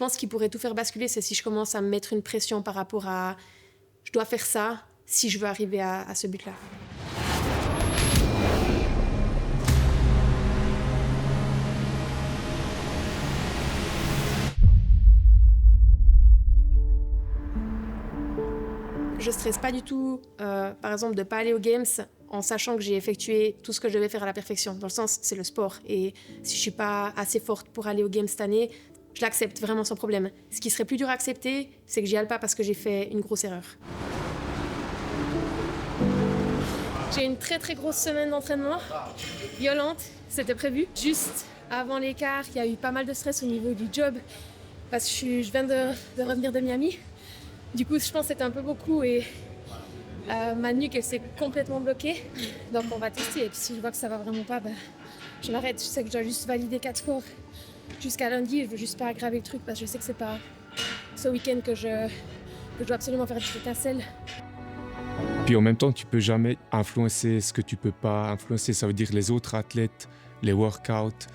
pense qu'il pourrait tout faire basculer, c'est si je commence à me mettre une pression par rapport à je dois faire ça si je veux arriver à ce but-là. Je stresse pas du tout, par exemple, de pas aller aux Games en sachant que j'ai effectué tout ce que je devais faire à la perfection. Dans le sens, c'est le sport. Et si je suis pas assez forte pour aller aux Games cette année, je l'accepte vraiment sans problème. Ce qui serait plus dur à accepter, c'est que j'y aille pas parce que j'ai fait une grosse erreur. J'ai une très très grosse semaine d'entraînement, violente, c'était prévu. Juste avant l'écart, il y a eu pas mal de stress au niveau du job parce que je viens de revenir de Miami. Du coup, je pense que c'était un peu beaucoup et ma nuque, elle s'est complètement bloquée. Donc, on va tester. Et puis, si je vois que ça va vraiment pas, je m'arrête. Je sais que je dois juste valider 4 scores jusqu'à lundi. Je veux juste pas aggraver le truc parce que je sais que c'est pas ce week-end que je dois absolument faire des étincelles. Puis en même temps, tu peux jamais influencer ce que tu peux pas influencer. Ça veut dire les autres athlètes, les workouts.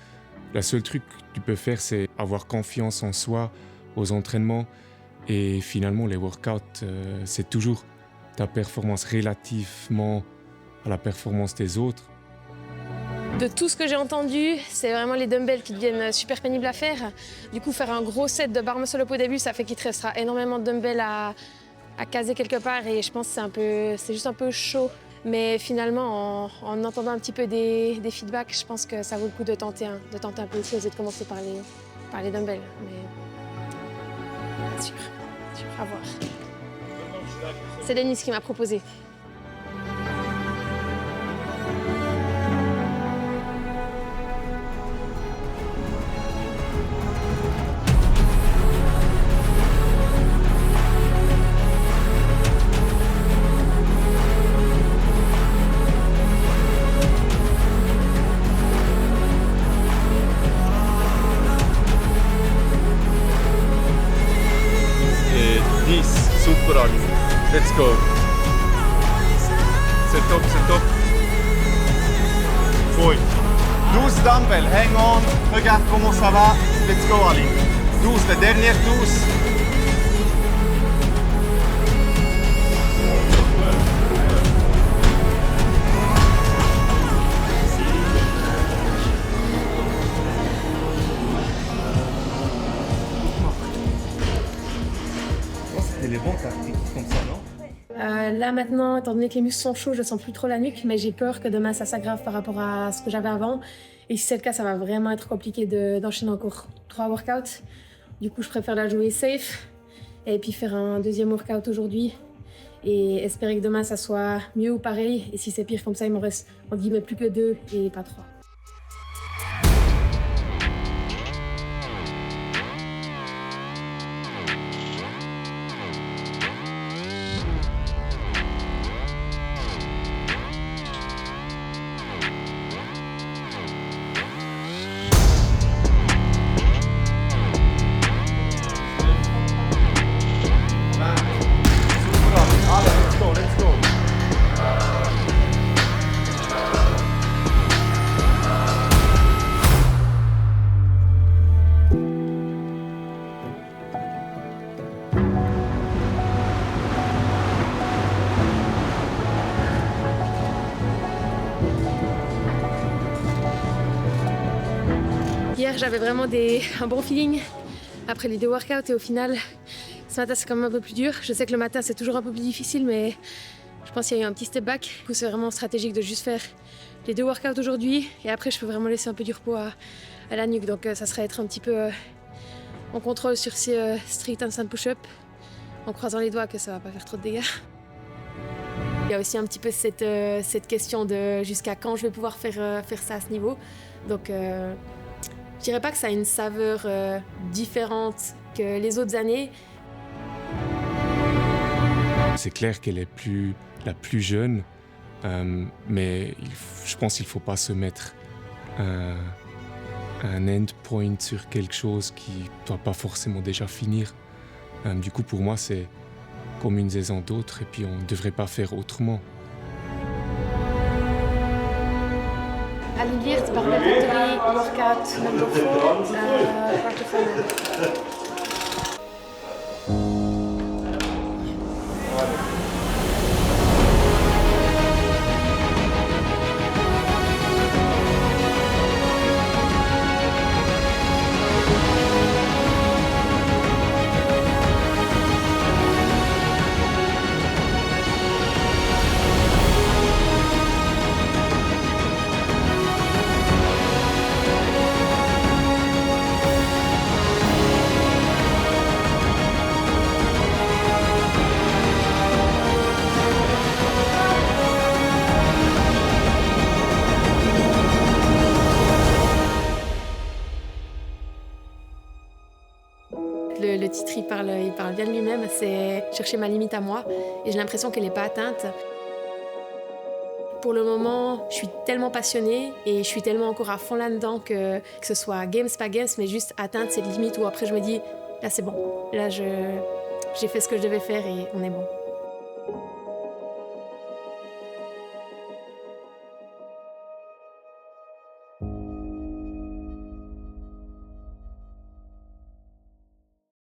Le seul truc que tu peux faire, c'est avoir confiance en soi, aux entraînements. Et finalement, les workouts, c'est toujours ta performance relativement à la performance des autres. De tout ce que j'ai entendu, c'est vraiment les dumbbells qui deviennent super pénibles à faire. Du coup, faire un gros set de bar muscle up au début, ça fait qu'il te restera énormément de dumbbells à caser quelque part. Et je pense que c'est juste un peu chaud. Mais finalement, en entendant un petit peu des feedbacks, je pense que ça vaut le coup de tenter un peu de choses et de commencer par les dumbbells. Mais sûr, à voir. C'est Denise qui m'a proposé. Super Ali. Let's go. C'est top, c'est top. Oui. 12 dumbbells, hang on. Regarde comment ça va. Let's go Ali. 12, la dernière 12. Les bons tactiques comme ça, non? Là maintenant, étant donné que les muscles sont chauds, je sens plus trop la nuque, mais j'ai peur que demain ça s'aggrave par rapport à ce que j'avais avant. Et si c'est le cas, ça va vraiment être compliqué d'enchaîner encore 3 workouts. Du coup, je préfère la jouer safe et puis faire un deuxième workout aujourd'hui et espérer que demain ça soit mieux ou pareil. Et si c'est pire comme ça, il m'en reste entre guillemets plus que 2 et pas 3. Hier, j'avais vraiment un bon feeling après les 2 workouts et au final, ce matin, c'est quand même un peu plus dur. Je sais que le matin, c'est toujours un peu plus difficile, mais je pense qu'il y a eu un petit step back. Du coup, c'est vraiment stratégique de juste faire les 2 workouts aujourd'hui et après, je peux vraiment laisser un peu du repos à la nuque. Donc, ça serait être un petit peu en contrôle sur ces strict handstand push-up en croisant les doigts que ça va pas faire trop de dégâts. Il y a aussi un petit peu cette question de jusqu'à quand je vais pouvoir faire ça à ce niveau. Donc, je dirais pas que ça a une saveur différente que les autres années. C'est clair qu'elle est la plus jeune, mais je pense qu'il ne faut pas se mettre un end point sur quelque chose qui ne doit pas forcément déjà finir. Du coup, pour moi, c'est comme une saison d'autres et puis on ne devrait pas faire autrement. Ali Geert, Barbell Factory, workout number 4, quarterfinal. Le titre, il parle bien de lui-même. C'est chercher ma limite à moi. Et j'ai l'impression qu'elle n'est pas atteinte. Pour le moment, je suis tellement passionnée et je suis tellement encore à fond là-dedans que ce soit games, pas games, mais juste atteindre cette limite où après je me dis, là c'est bon. Là, j'ai fait ce que je devais faire et on est bon.